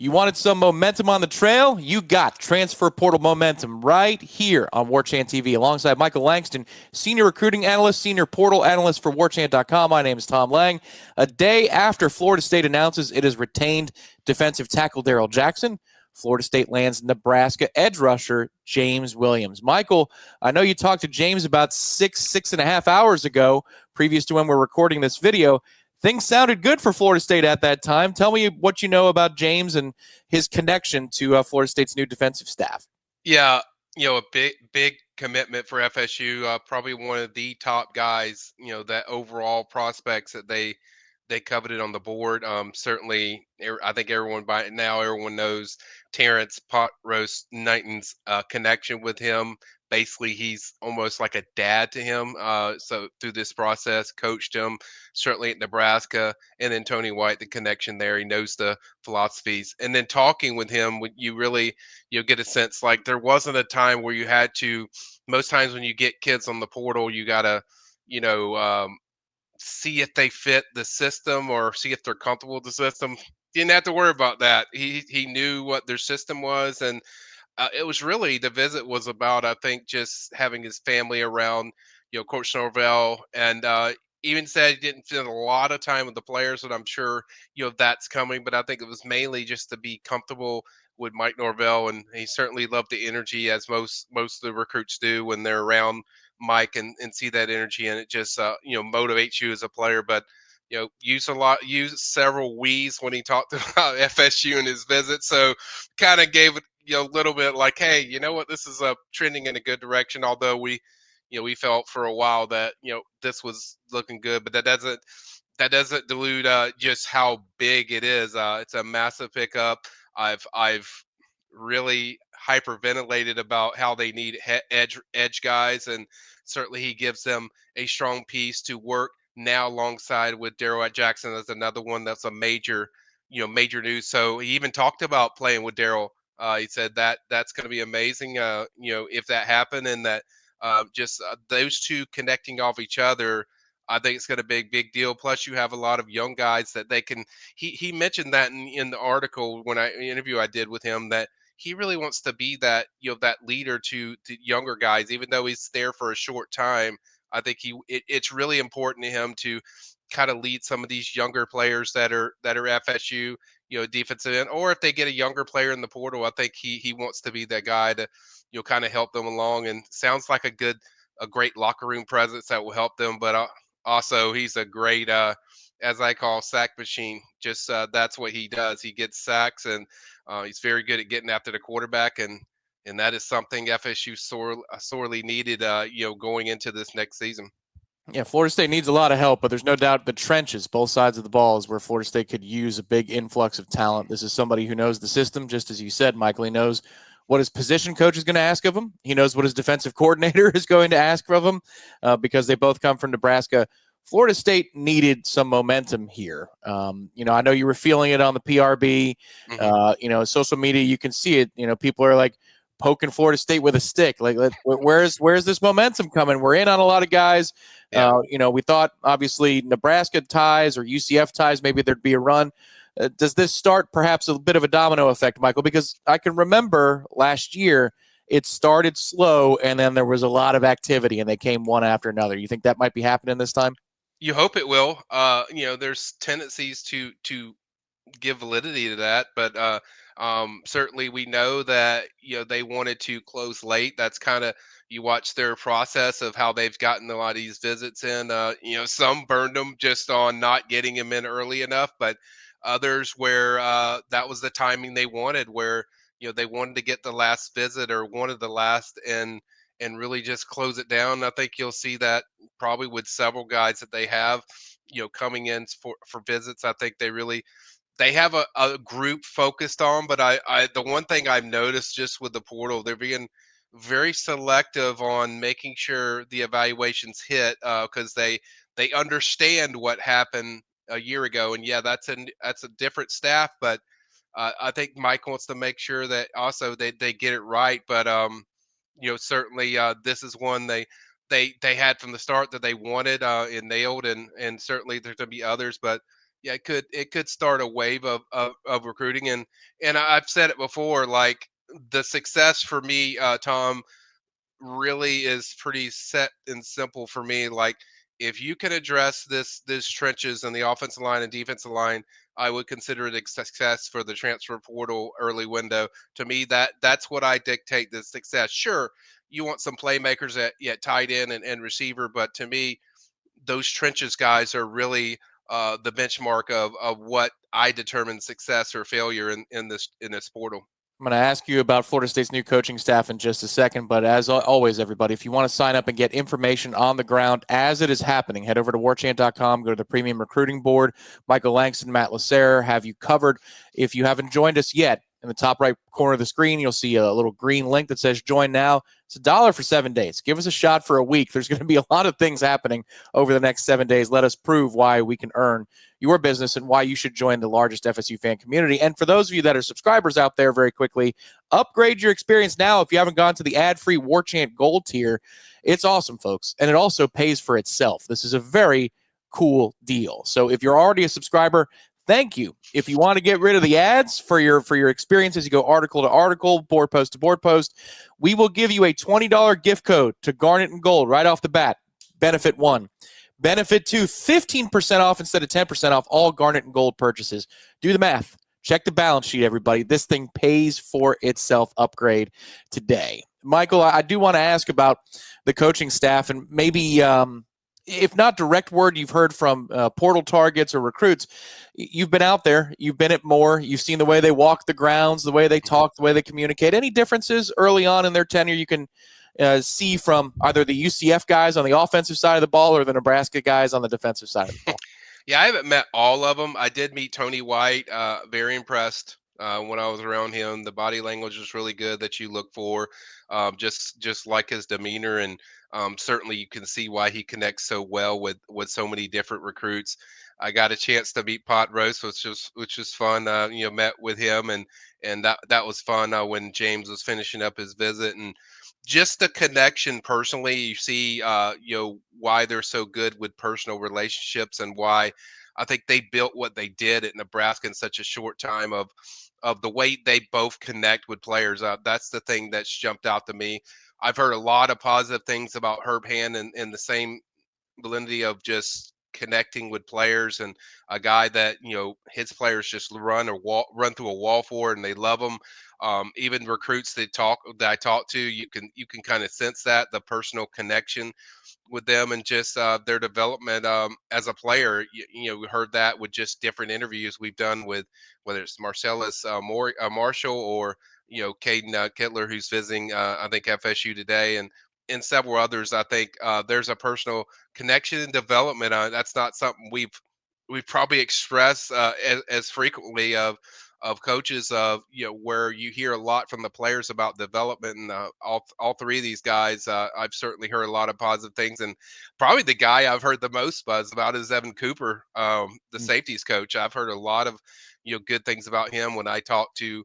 You wanted some momentum on the trail? You got transfer portal momentum right here on Warchant TV alongside Michael Langston, senior recruiting analyst, senior portal analyst for Warchant.com. My name is Tom Lang. A day after Florida State announces it has retained defensive tackle Darrell Jackson, Florida State lands Nebraska edge rusher James Williams. Michael, I know you talked to James about six and a half hours ago, previous to when we're recording this video. Things sounded good for Florida State at that time. Tell me what you know about James and his connection to Florida State's new defensive staff. Yeah, a big commitment for FSU. Probably one of the top guys. That overall prospects that they coveted on the board. Certainly, I think everyone by now everyone knows Terrence Pot Roast Knighton's connection with him. Basically, he's almost like a dad to him. So through this process, coached him certainly at Nebraska, and then Tony White, the connection there. He knows the philosophies, and then talking with him, you really get a sense like there wasn't a time where you had to. Most times when you get kids on the portal, you gotta you know see if they fit the system or see if they're comfortable with the system. Didn't have to worry about that. He knew what their system was, and it was really the visit was about I think just having his family around. Coach Norvell, and even said he didn't spend a lot of time with the players, and I'm sure that's coming. But I think it was mainly just to be comfortable with Mike Norvell, and he certainly loved the energy as most of the recruits do when they're around Mike and see that energy, and it just motivates you as a player. But use several we's when he talked about FSU in his visit, so kind of gave it a little bit like, hey, you know what, this is trending in a good direction. Although we felt for a while that this was looking good, but that doesn't dilute just how big it is. It's a massive pickup. I've really hyperventilated about how they need edge guys, and certainly he gives them a strong piece to work now alongside with Darrell Jackson as another one that's a major news. So he even talked about playing with Darrell. He said that that's going to be amazing. If that happened, and that just those two connecting off each other, I think it's going to be a big deal. Plus, you have a lot of young guys that they can. He mentioned that in the article when interview I did with him, that he really wants to be that that leader to younger guys, even though he's there for a short time. I think it's really important to him to kind of lead some of these younger players that are FSU, defensive end, or if they get a younger player in the portal, I think he wants to be that guy to kind of help them along. And sounds like a great locker room presence that will help them. But also, he's a great as I call sack machine. Just that's what he does. He gets sacks, and he's very good at getting after the quarterback, and that is something FSU sorely needed, going into this next season. Yeah, Florida State needs a lot of help, but there's no doubt the trenches, both sides of the ball, is where Florida State could use a big influx of talent. This is somebody who knows the system, just as you said, Michael. He knows what his position coach is going to ask of him. He knows what his defensive coordinator is going to ask of him because they both come from Nebraska. Florida State needed some momentum here. I know you were feeling it on the PRB. Mm-hmm. Social media, you can see it. People are like poking Florida State with a stick. Like, where's this momentum coming? We're in on a lot of guys. Yeah. We thought obviously Nebraska ties or UCF ties, maybe there'd be a run. Does this start perhaps a bit of a domino effect, Michael? Because I can remember last year it started slow and then there was a lot of activity and they came one after another. You think that might be happening this time? You hope it will. There's tendencies to give validity to that, but certainly we know that they wanted to close late. That's kind of you watch their process of how they've gotten a lot of these visits in. Some burned them just on not getting them in early enough, but others where that was the timing they wanted, where they wanted to get the last visit or one of the last and really just close it down. I think you'll see that probably with several guys that they have coming in for visits. I think they have a group focused on, but I the one thing I've noticed just with the portal, they're being very selective on making sure the evaluations hit because they understand what happened a year ago, and yeah, that's a different staff, but I think Mike wants to make sure that also they get it right. But certainly this is one they had from the start that they wanted and nailed, and certainly there's going to be others, but Yeah, it could start a wave of recruiting, and I've said it before. Like the success for me, Tom, really is pretty set and simple for me. Like if you can address this trenches and the offensive line and defensive line, I would consider it a success for the transfer portal early window. To me, that's what I dictate the success. Sure, you want some playmakers at tight end and receiver, but to me, those trenches guys are really the benchmark of what I determine success or failure in this portal. I'm going to ask you about Florida State's new coaching staff in just a second, but as always, everybody, if you want to sign up and get information on the ground as it is happening, head over to warchant.com, go to the Premium Recruiting Board. Michael Langston, Matt Lasser have you covered. If you haven't joined us yet, in the top right corner of the screen, you'll see a little green link that says join now. It's $1 for 7 days. Give us a shot for a week. There's going to be a lot of things happening over the next 7 days. Let us prove why we can earn your business and why you should join the largest FSU fan community. And for those of you that are subscribers out there, very quickly, upgrade your experience now if you haven't gone to the ad-free Warchant Gold tier. It's awesome, folks, and it also pays for itself. This is a very cool deal. So if you're already a subscriber, thank you. If you want to get rid of the ads for your experience as you go article to article, board post to board post, we will give you a $20 gift code to Garnet and Gold right off the bat. Benefit 1. Benefit 2, 15% off instead of 10% off all Garnet and Gold purchases. Do the math. Check the balance sheet, everybody. This thing pays for itself. Upgrade today. Michael, I do want to ask about the coaching staff and maybe if not direct word you've heard from portal targets or recruits. You've been out there. You've been at more. You've seen the way they walk the grounds, the way they talk, the way they communicate. Any differences early on in their tenure you can see from either the UCF guys on the offensive side of the ball or the Nebraska guys on the defensive side of the ball? Yeah, I haven't met all of them. I did meet Tony White. Very impressed when I was around him. The body language was really good that you look for, just like his demeanor, and certainly you can see why he connects so well with so many different recruits. I got a chance to meet Pot Roast, which was fun. Met with him, and that was fun when James was finishing up his visit, and just the connection personally. You see, why they're so good with personal relationships and why I think they built what they did at Nebraska in such a short time of the way they both connect with players. That's the thing that's jumped out to me. I've heard a lot of positive things about Herb Hand and the same validity of just connecting with players, and a guy that his players just run through a wall for, and they love him. Even recruits that I talk to, you can kind of sense that the personal connection with them and just their development as a player. We heard that with just different interviews we've done with whether it's Marcellus Marshall or Caden Kittler, who's visiting I think FSU today, and several others. I think there's a personal connection and development. That's not something we've probably expressed as frequently of coaches of where you hear a lot from the players about development, and all three of these guys I've certainly heard a lot of positive things, and probably the guy I've heard the most buzz about is Evan Cooper, the safeties coach. I've heard a lot of good things about him when I talk to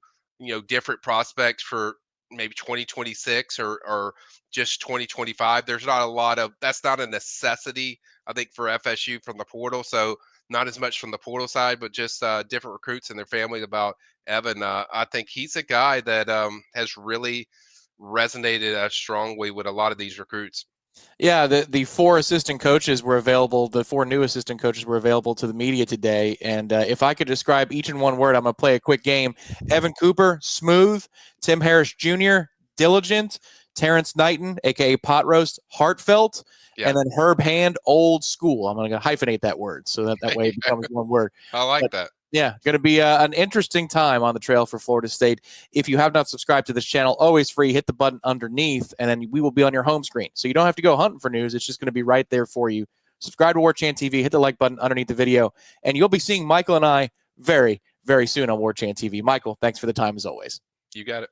different prospects for maybe 2026 or just 2025. There's not a lot of that's not a necessity, I think, for FSU from the portal. So not as much from the portal side, but just different recruits and their family about Evan. I think he's a guy that has really resonated strongly with a lot of these recruits. Yeah, the four assistant coaches were available. The four new assistant coaches were available to the media today. And if I could describe each in one word, I'm going to play a quick game. Evan Cooper, smooth. Tim Harris Jr., diligent. Terrence Knighton, a.k.a. Pot Roast, heartfelt. Yeah. And then Herb Hand, old school. I'm going to hyphenate that word so that way it becomes one word. I like that. Yeah, going to be an interesting time on the trail for Florida State. If you have not subscribed to this channel, always free, hit the button underneath, and then we will be on your home screen. So you don't have to go hunting for news. It's just going to be right there for you. Subscribe to Warchant TV, hit the like button underneath the video, and you'll be seeing Michael and I very, very soon on Warchant TV. Michael, thanks for the time as always. You got it.